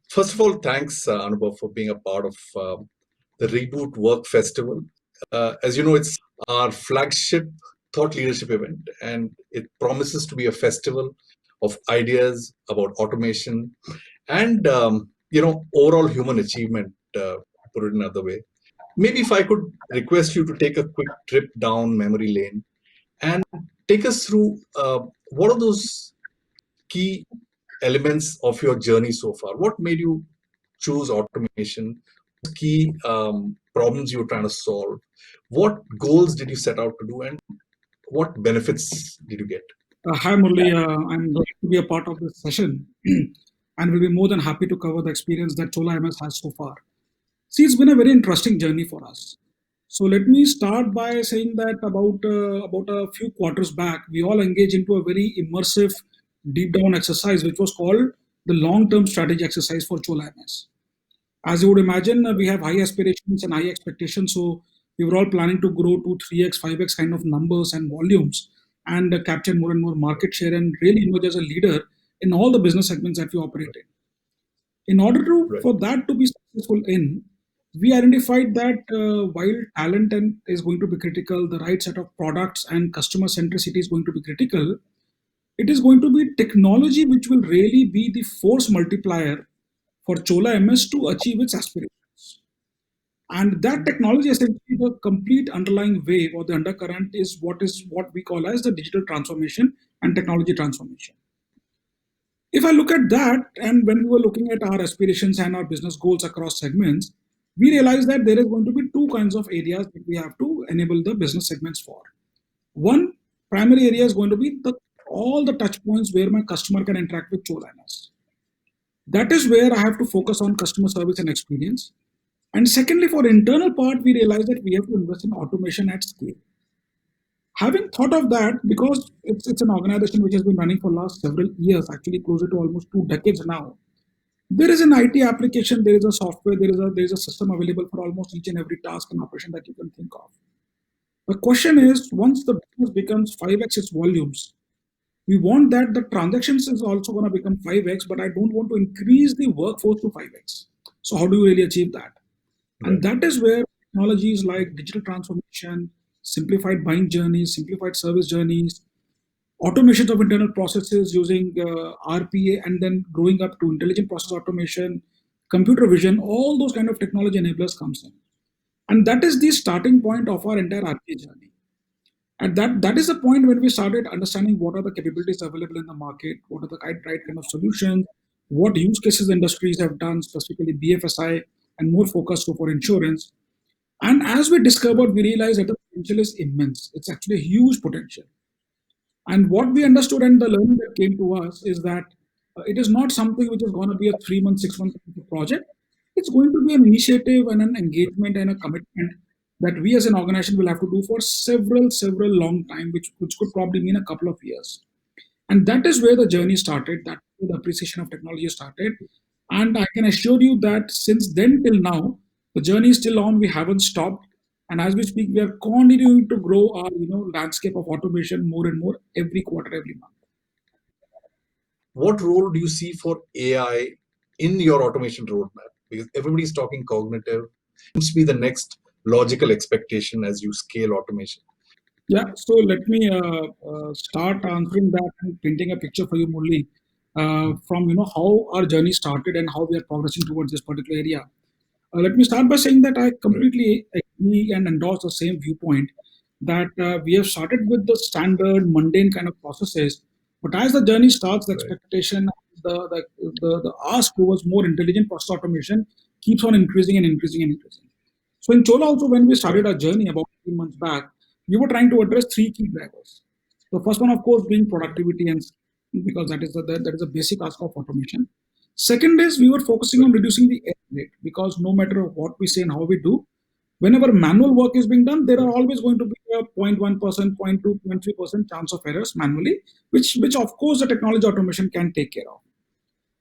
First of all, thanks, Anubhav, for being a part of the Reboot Work Festival. As you know, it's our flagship thought leadership event, and it promises to be a festival of ideas about automation and overall human achievement. Put it another way, maybe if I could request you to take a quick trip down memory lane and take us through what are those key elements of your journey so far? What made you choose automation? Key problems you were trying to solve? What goals did you set out to do, and what benefits did you get? Hi Murli, I'm glad to be a part of this session and will be more than happy to cover the experience that Chola MS has so far. See, it's been a very interesting journey for us. So let me start by saying that about a few quarters back, we all engaged into a very immersive, deep down exercise, which was called the long-term strategy exercise for Chola MS. As you would imagine, we have high aspirations and high expectations. So we were all planning to grow to 3x, 5x kind of numbers and volumes and capture more and more market share and really emerge as a leader in all the business segments that we operate in. In order to Right. for that to be successful in, we identified that while talent and is going to be critical, the right set of products and customer centricity is going to be critical. It is going to be technology which will really be the force multiplier for Chola MS to achieve its aspirations. And that technology, essentially, the complete underlying wave or the undercurrent is what we call as the digital transformation and technology transformation. If I look at that, and when we were looking at our aspirations and our business goals across segments, we realized that there is going to be two kinds of areas that we have to enable the business segments for. One primary area is going to be all the touch points where my customer can interact with Chola MS. That is where I have to focus on customer service and experience. And secondly, for internal part, we realize that we have to invest in automation at scale. Having thought of that, because it's an organization which has been running for last several years, actually closer to almost 2 decades now, there is an IT application, there is a software, there is a system available for almost each and every task and operation that you can think of. The question is, once the business becomes 5x its volumes, we want that the transactions is also going to become 5x, but I don't want to increase the workforce to 5x. So how do you really achieve that? And Right. that is where technologies like digital transformation, simplified buying journeys, simplified service journeys, automations of internal processes using RPA, and then growing up to intelligent process automation, computer vision, all those kind of technology enablers comes in. And that is the starting point of our entire RPA journey. And that is the point when we started understanding what are the capabilities available in the market, what are the right kind of solutions, what use cases industries have done, specifically BFSI, and more focused for insurance. And as we discovered, we realized that the potential is immense. It's actually a huge potential. And what we understood and the learning that came to us is that it is not something which is going to be a 3 month, 6 month project. It's going to be an initiative and an engagement and a commitment that we as an organization will have to do for several long time, which could probably mean a couple of years. And that is where the journey started. That the appreciation of technology started. And I can assure you that since then till now, the journey is still on. We haven't stopped. And as we speak, we are continuing to grow our landscape of automation more and more every quarter, every month. What role do you see for AI in your automation roadmap? Because everybody's talking cognitive. Seems to be the next logical expectation as you scale automation. Yeah, so let me start answering that and painting a picture for you, Murli, from how our journey started and how we are progressing towards this particular area. Let me start by saying that I Right. completely agree and endorse the same viewpoint that we have started with the standard mundane kind of processes, but as the journey starts, the Right. expectation, the ask towards more intelligent process automation keeps on increasing and increasing and increasing. So in Chola also, when we started Right. our journey about 3 months back, we were trying to address three key drivers. The first one, of course, being productivity and because that is a basic ask of automation. Second is we were focusing on Right. reducing the error rate because no matter what we say and how we do, whenever manual work is being done, there are Right. always going to be a 0.1%, 0.2, 0.3% chance of errors manually, which of course the technology automation can take care of.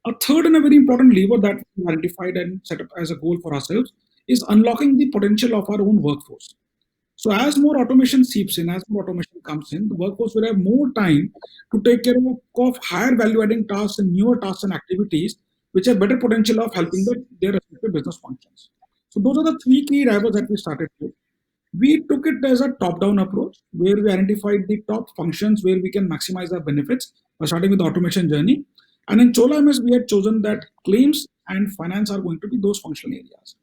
A third and a very important lever that we identified and set up as a goal for ourselves is unlocking the potential of our own workforce. So as more automation seeps in, as more automation comes in, the workforce will have more time to take care of higher value adding tasks and newer tasks and activities, which have better potential of helping their respective business functions. So those are the three key drivers that we started with. We took it as a top-down approach where we identified the top functions where we can maximize our benefits by starting with the automation journey. And in Chola MS, we had chosen that claims and finance are going to be those functional areas.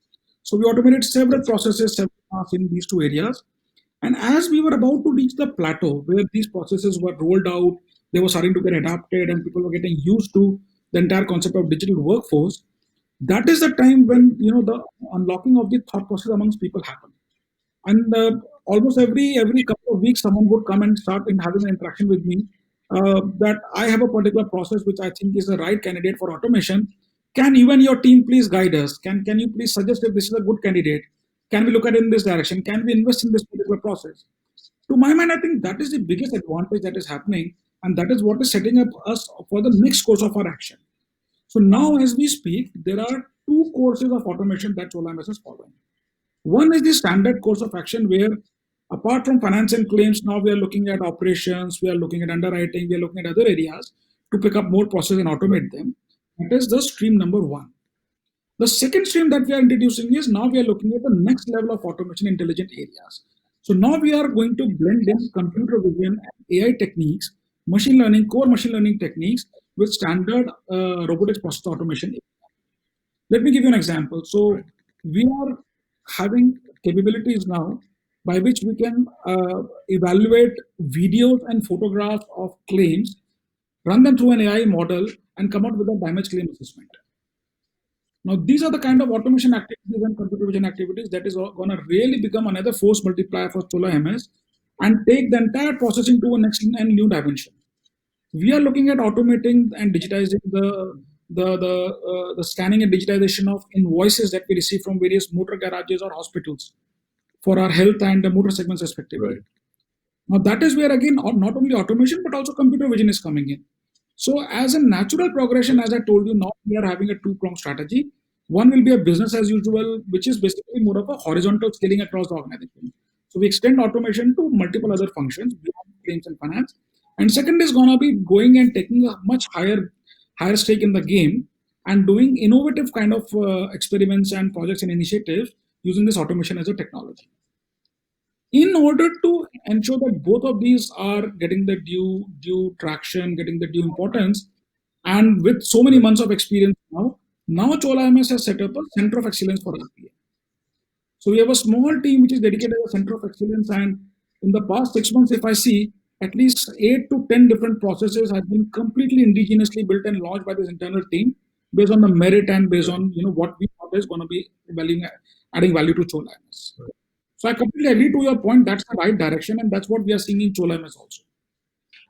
So we automated several That's processes, several tasks in these two areas. And as we were about to reach the plateau where these processes were rolled out, they were starting to get adapted, and people were getting used to the entire concept of digital workforce. That is the time right. when the unlocking of the thought process amongst people happened. And almost every couple of weeks, someone would come and start in having an interaction with me that I have a particular process which I think is the right candidate for automation. Can you and your team please guide us? Can you please suggest if this is a good candidate? Can we look at it in this direction? Can we invest in this particular process? To my mind, I think that is the biggest advantage that is happening, and that is what is setting up us for the next course of our action. So now, as we speak, there are two courses of automation that Cholamandalam is following. One is the standard course of action where, apart from finance and claims, now we are looking at operations, we are looking at underwriting, we are looking at other areas to pick up more processes and Right. automate them. That is the stream number one. The second stream that we are introducing is now we are looking at the next level of automation intelligent areas. So now we are going to blend in computer vision and AI techniques, machine learning, core machine learning techniques with standard robotics process automation. Let me give you an example. Right. So we are having capabilities now by which we can evaluate videos and photographs of claims, run them through an AI model, and come out with a damage claim assessment. Now, these are the kind of automation activities and computer vision activities that is going to really become another force multiplier for Chola MS and take the entire processing to a next and new dimension. We are looking at automating and digitizing the scanning and digitization of invoices that we receive from various motor garages or hospitals for our health and the motor segments respectively. Right. Now that is where again not only automation but also computer vision is coming in. So as a natural progression, as I told you, now we are having a two-pronged strategy. One will be a business as usual, which is basically more of a horizontal scaling across the organization. So we extend automation to multiple other functions beyond claims and finance. And second is going to be going and taking a much higher stake in the game and doing innovative kind of experiments and projects and initiatives using this automation as a technology. In order to ensure that both of these are getting the due traction, getting the due importance, and with so many Right. months of experience now Chola MS has set up a center of excellence for RPA. So we have a small team which is dedicated to the center of excellence, and in the past 6 months, if I see, at least 8 to 10 different processes have been completely indigenously built and launched by this internal team based on the merit and based Right. on what we thought is going to be adding value to Chola MS. So I completely agree to your point. That's the right direction, and that's what we are seeing in Chola MS also.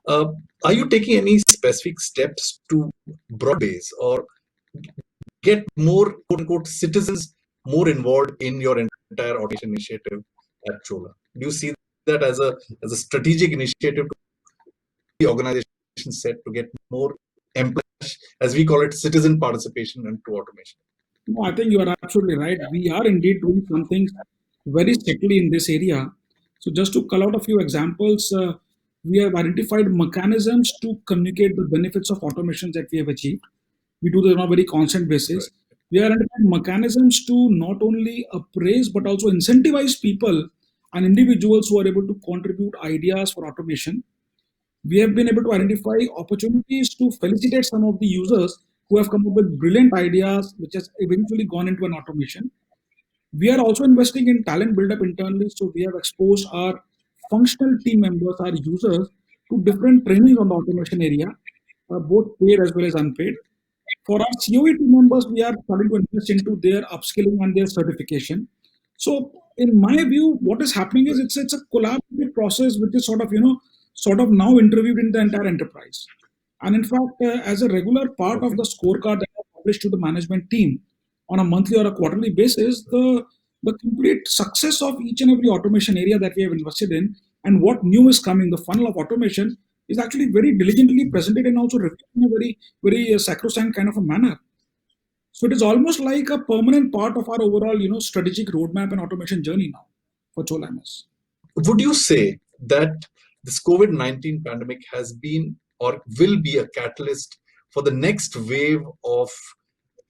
Uh, are you taking any specific steps to broad base or get more quote unquote citizens more involved in your entire automation initiative at Chola? Do you see that as a strategic initiative to the organization set to get more employees, as we call it, citizen participation into automation? No, I think you are absolutely right. We are indeed doing some things very strictly in this area. So, just to call out a few examples, we have identified mechanisms to communicate the benefits of automations that we have achieved. We do this on a very constant Right. basis. We have identified mechanisms to not only appraise but also incentivize people and individuals who are able to contribute ideas for automation. We have been able to identify opportunities to felicitate some of the users who have come up with brilliant ideas, which has eventually gone into an automation. We are also investing in talent build-up internally, so we have exposed our functional team members, our users, to different trainings on the automation area, both paid as well as unpaid. For our COE team members, we are starting to invest into their upskilling and their certification. So, in my view, what is happening is Right. it's a collaborative process, which is sort of now interviewed in the entire enterprise. And in fact, as a regular part of Okay. the scorecard that I publish to the management team on a monthly or a quarterly basis, the complete success of each and every automation area that we have invested in and what new is coming, the funnel of automation is actually very diligently presented and also reviewed in a very sacrosanct kind of a manner. So it is almost like a permanent part of our overall, strategic roadmap and automation journey now for Chola MS. Would you say that this COVID-19 pandemic has been or will be a catalyst for the next wave of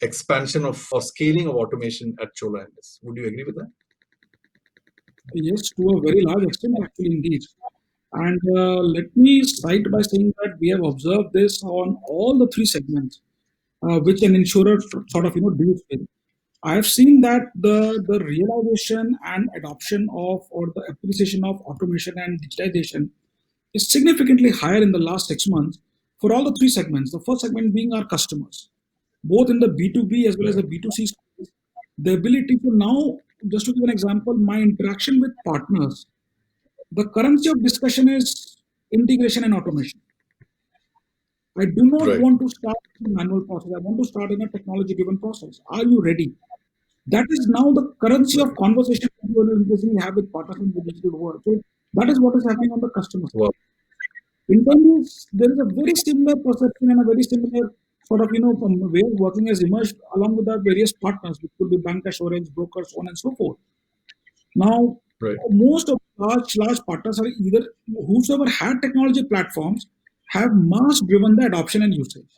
expansion of or scaling of automation at Chola MS. Would you agree with that? Yes, to a very large extent, actually, indeed. And let me cite by saying that we have observed this on all the three segments, which an insurer sort of deals with. I have seen that the realization and adoption of or the appreciation of automation and digitization is significantly higher in the last 6 months for all the three segments. The first segment being our customers, both in the B2B as well as Right. the B2C space. The ability to now, just to give an example, my interaction with partners, the currency of discussion is integration and automation. I do not Right. want to start with a manual process. I want to start in a technology driven process. Are you ready? That is now the currency of Right. conversation that you will increasingly have with partners in the digital world. So that is what is happening on the customer side. Wow. Internally, there is a very similar perception and a very similar sort of way of working has emerged along with our various partners, which could be bank assurance, brokers, so on and so forth. Now, Right. most of large partners are either whosoever had technology platforms have mass driven the adoption and usage.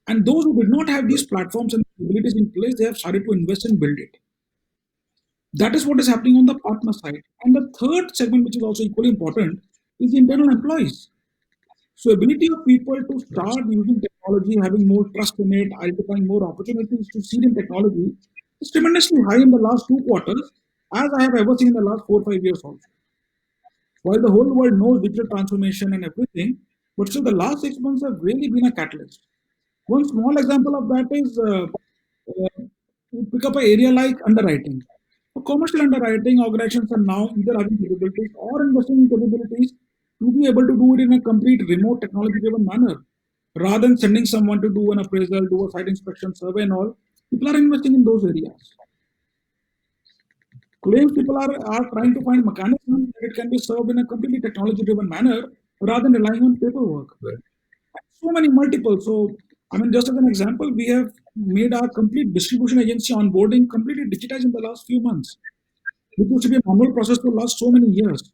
And those who did not have these Right. platforms and abilities in place, they have started to invest and build it. That is what is happening on the partner side. And the third segment, which is also equally important, is the internal employees. So ability of people to Right. start using technology, having more trust in it, identifying more opportunities to seed in technology is tremendously high in the last 2 quarters, as I have ever seen in the last 4 or 5 years also. While the whole world knows digital transformation and everything, but still the last 6 months have really been a catalyst. One small example of that is you pick up an area like underwriting. For commercial underwriting, organizations are now either having capabilities or investing in capabilities to be able to do it in a complete remote technology driven manner. Rather than sending someone to do an appraisal, do a site inspection, survey, and all, people are investing in those areas. Claims people are trying to find mechanisms that it can be served in a completely technology driven manner rather than relying on paperwork. Right. So many multiple. So, I mean, just as an example, we have made our complete distribution agency onboarding completely digitized in the last few months. It used to be a manual process for the last so many years.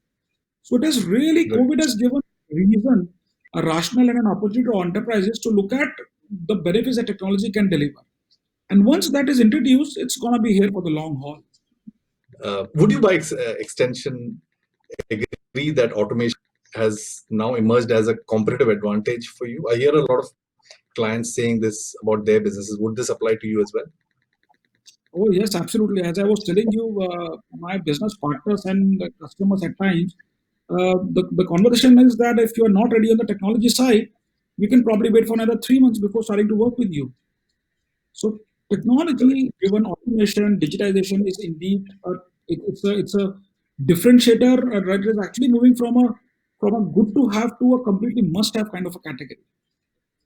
So it has really, Right. COVID has given reason, a rationale and an opportunity to enterprises to look at the benefits that technology can deliver. And once that is introduced, it's going to be here for the long haul. Would you, by extension, agree that automation has now emerged as a competitive advantage for you? I hear a lot of clients saying this about their businesses. Would this apply to you as well? Oh, yes, absolutely. As I was telling you, my business partners and the customers at times, the conversation is that if you are not ready on the technology side, we can probably wait for another 3 months before starting to work with you. So, Correct. technology driven automation, digitization is indeed it's a differentiator. Right? It is actually moving from a good to have to a completely must have kind of a category.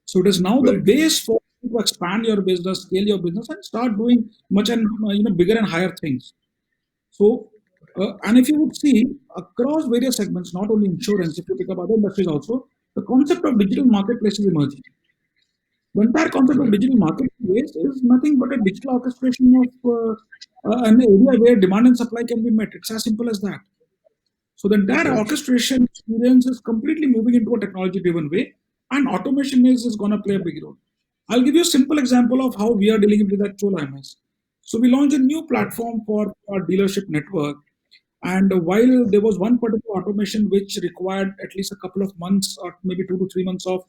So it is now the Very true. base for you to expand your business, scale your business, and start doing much and bigger and higher things. So, and if you would see across various segments, not only insurance, if you pick up other industries also, the concept of digital marketplace is emerging. The entire concept of Right. digital marketplace is nothing but a digital orchestration of an area where demand and supply can be met. It's as simple as that. So the entire Very true. orchestration experience is completely moving into a technology-driven way, and automation is going to play a big role. I'll give you a simple example of how we are dealing with that Chola MS. So we launched a new Right. platform for our dealership network, and while there was one particular automation which required at least a couple of months or maybe 2 to 3 months of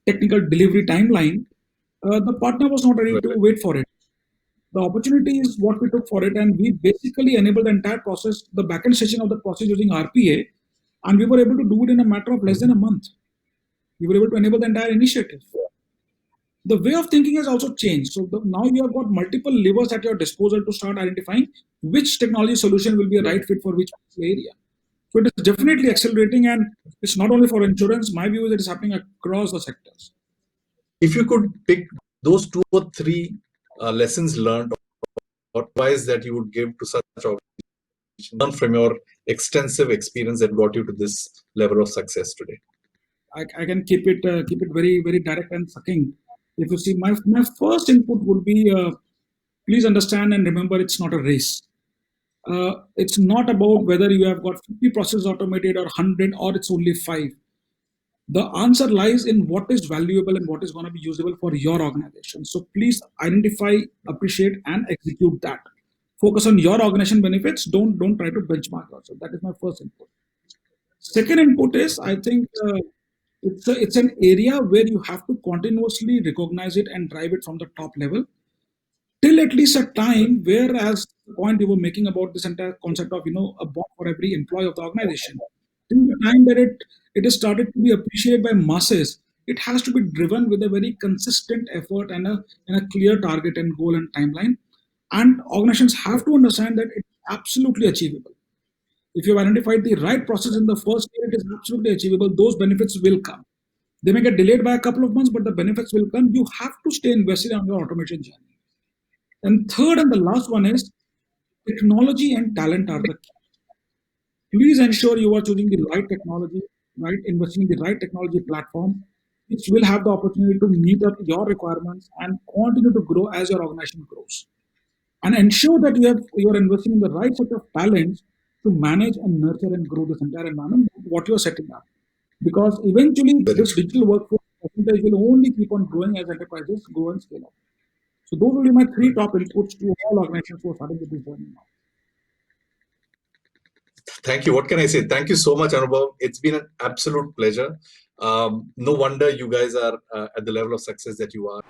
technical delivery timeline, the partner was not ready Right. to wait for it. The opportunity is what we took for it, and we basically enabled the entire process, the backend stitching of the process using RPA, and we were able to do it in a matter of less than a month. We were able to enable the entire initiative. The way of thinking has also changed. So now you have got multiple levers at your disposal to start identifying which technology solution will be a Right. right fit for which area. So it is definitely accelerating, and it's not only for insurance. My view is it is happening across the sectors. If you could pick those two or three lessons learned or advice that you would give to such organizations, learn from your extensive experience that got you to this level of success today. I can keep it very direct and sucking. If you see, my first input would be please understand and remember it's not a race. It's not about whether you have got 50 processes automated or 100 or it's only five. The answer lies in what is valuable and what is going to be usable for your organization. So please identify, appreciate, and execute that. Focus on your organization benefits. Don't try to benchmark yourself. That is my first input. Second input is, I think, it's an area where you have to continuously recognize it and drive it from the top level till at least a time where, as the point you were making about this entire concept of a bond for every employee of the organization, till the time that it is started to be appreciated by masses, it has to be driven with a very consistent effort and a clear target and goal and timeline. And organizations have to understand that it's absolutely achievable. If you've identified the right process in the first year, it is absolutely achievable. Those benefits will come. They may get delayed by a couple of months, but the benefits will come. You have to stay invested on your automation journey. And third and the last one is technology and talent are the key. Please ensure you are choosing the right technology, right? Investing in the right technology platform, which will have the opportunity to meet up your requirements and continue to grow as your organization grows. And ensure that you're investing in the right set of talents to manage and nurture and grow this entire environment, what you're setting up. Because eventually, Very this true. digital workforce percentage will only keep on growing as enterprises grow and scale up. So those will be my three top inputs to all organizations who are starting with this journey now. Thank you. What can I say? Thank you so much, Anubhav. It's been an absolute pleasure. No wonder you guys are at the level of success that you are.